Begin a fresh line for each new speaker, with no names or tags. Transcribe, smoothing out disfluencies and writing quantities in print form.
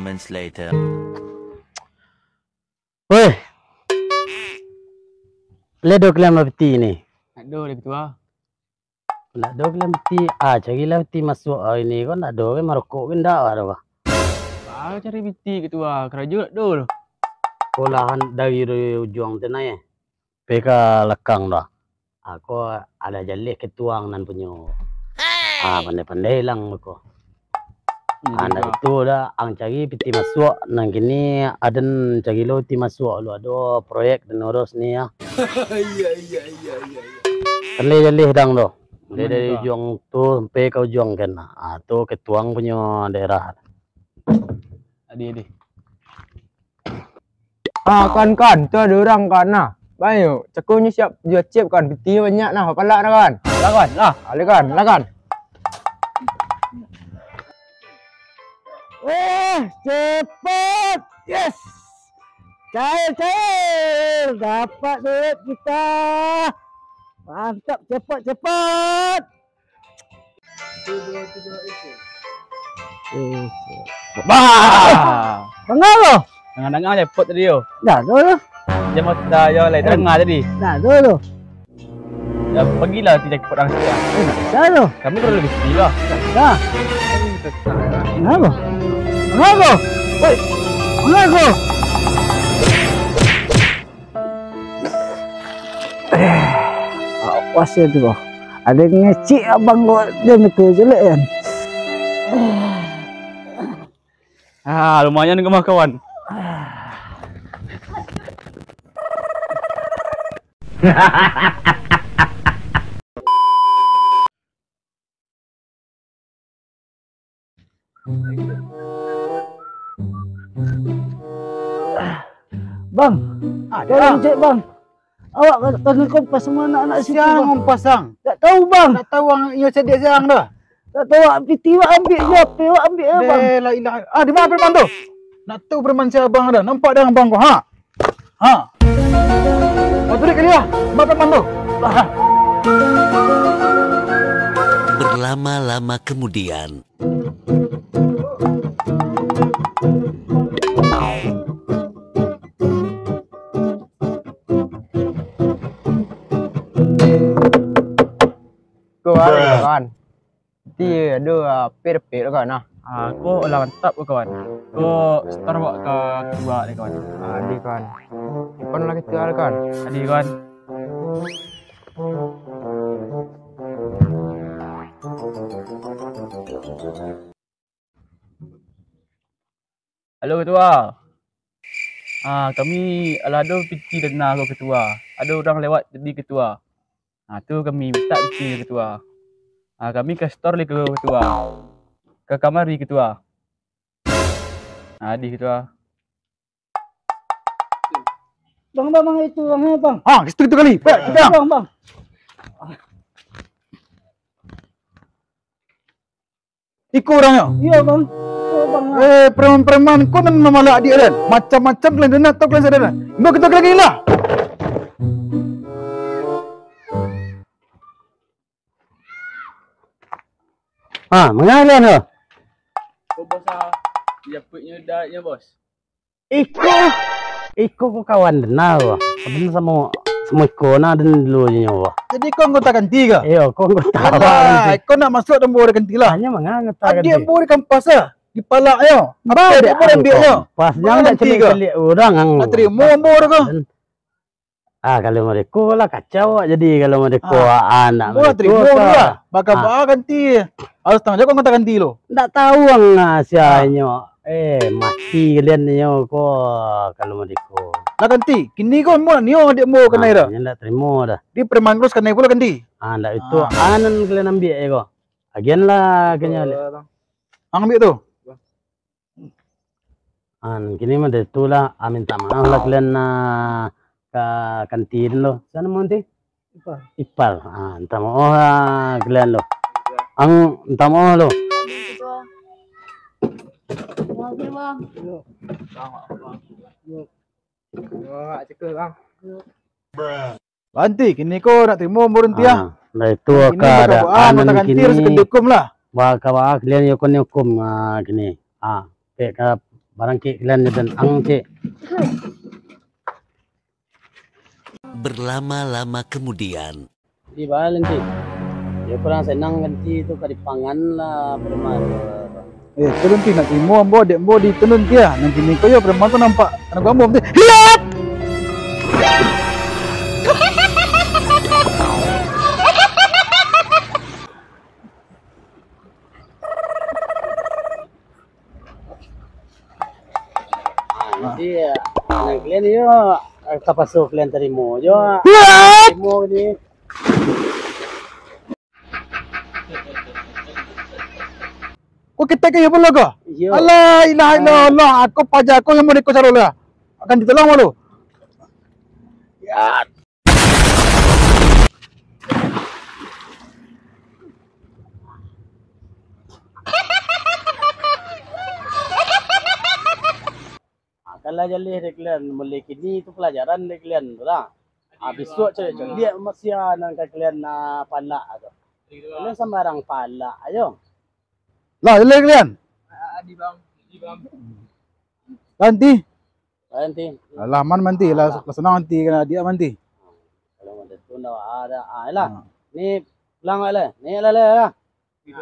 moments later.
Weh, ledok lem peti ni.
Aduh, dia ketua.
Nak dok lem peti, cari lem peti masuk ini kan nak dok marokok kan dah ada.
Ah, cari peti ketua. Kerja nak dul.
Olahan dari ujung tu ya. Peka lekang dah. Aku ada jalih ketuang nan punya. Pandai-pandai lang aku. Anda itu dah ang cari peti masuk nang kini ada cari lo peti masuk lo ada proyek dan urus ni ya. Iya. Jalih dang do. Dari ujung tu sampai ke ujung kan. Tu ketuang punya daerah.
Adi.
Kan, tu ada orang kan nah. Bayu, cakunya siap kan, peti banyak nah, palak nah kan.
Lah kan.
Cepat. Yes. Cair. Dapat duit kita. Mantap, cepat. Bangalo.
Jangan cepet tadi yo.
Dah dulu.
Dia mau dah lai tengah tadi.
Dah dulu.
Ya pergilah tidak cepet orang situ.
Dah dulu.
Kami perlu lebih sedih lah.
Dah. Kenapa? Woi. Kenapa? Awas ya tu. Ada ngecik abang gua dia nak jelek kan.
Lumayan gemah kawan.
Bang, tolong cek bang. Awak kena kompas semua anak-anak situ.
Siang kompasang.
Tak tahu bang.
Tak tahu ang iyo sedia siang dah.
Tak tahu piti awak ambil je, awak ambil je bang.
La ilaha. Di mana preman tu? Nak tahu preman si abang ada. Nampak dah abang kau, ha? Oh, turik kali lah. Mana preman tu?
Berlama-lama kemudian.
Kan. Dia ada pet kan nah.
Aku olah mantap kawan. Aku store bawa ke kedua ni kawan.
Adi kan. Ipon lagi tinggal kan.
Adi kawan. Halo ketua. Kami ada piti dana ke ketua. Ada orang lewat jadi ketua. Tu kami minta piti ketua. Kami ke store ke ketua. Ke kamar di ketua. Di ketua.
Bang itu bang.
Di situ kali.
Bang.
Ikut orangnya.
Iya bang.
Preman-preman kau nan mamalak dia kan. Macam-macam kalian dengar tahu kalian sadar. Mau kita lagi lah.
Mengalir tu.
Bos dia punya datnya bos.
Iko ko kawan denau. Benar sama iko na den dulu je nyawa.
Jadi kau anggota ganti ke?
Iya, kau tahu.
Kau nak masuk dalam bawah ganti lah.
Hanya menganggota
Dia bawah kampas lah. Di palak yo. Apa dia boleh ambil yo?
Pas jangan nak celik orang ang.
Tak terima bawah ke?
Kalau mereka lah kacau jadi kalau mereka anak
mereka. Terima lah. Bakal ganti. Harus tengah kau anggota ganti lo.
Tak tahu ang sianya. Mati kalian nyo ko kalau mereka.
Nak ganti. Kini kau mau nio dia mau kena ira.
Tidak terima dah.
Di preman terus kena pula ganti.
Ndak itu anan kalian ambil ko. Agian lah kenya.
Ambil tu.
Kini mah itulah minta maaf lah kalian ke kantin lo. Sana mau nanti? Ipal. Minta maaf kalian lo. Minta maaf lo.
Okey bang.
Banti, kini kau nak terima berhenti ah.
Nah itu keadaan
ganti harus kendukum lah.
Kalian yukun kini. Peka Barang ki kalian dan ang ki.
Berlama-lama kemudian.
Di balen ti. Ya kurang senang ganti itu kadipangan lah berman.
Turun ti nak timo ambo dek ambo di tenun dia. Nanti ni koyo preman tu nampak anak ambo mesti. Lihat.
Nanti kalian yo kapasok kalian terima yo. Terima ni.
Kau kita kaya pula kau?
Yo.
Allah ilaha illallah. Aku pajak aku yang mau dikau cari lah. Akan ditolong malu.
Ya. Kalau jalih kalian mulai kini itu pelajaran kalian lah. Besok cari lihat masih nang kalian pala tu. Kalian sembarang pala, ayo.
Lah, jelek kalian.
Di bang.
Nanti.
Nanti.
Alah, man manti lah. Senang nanti kena dia manti.
Kalau ada tu nak ada, lah. Ni pulang lah. Ni lah.
Gitu.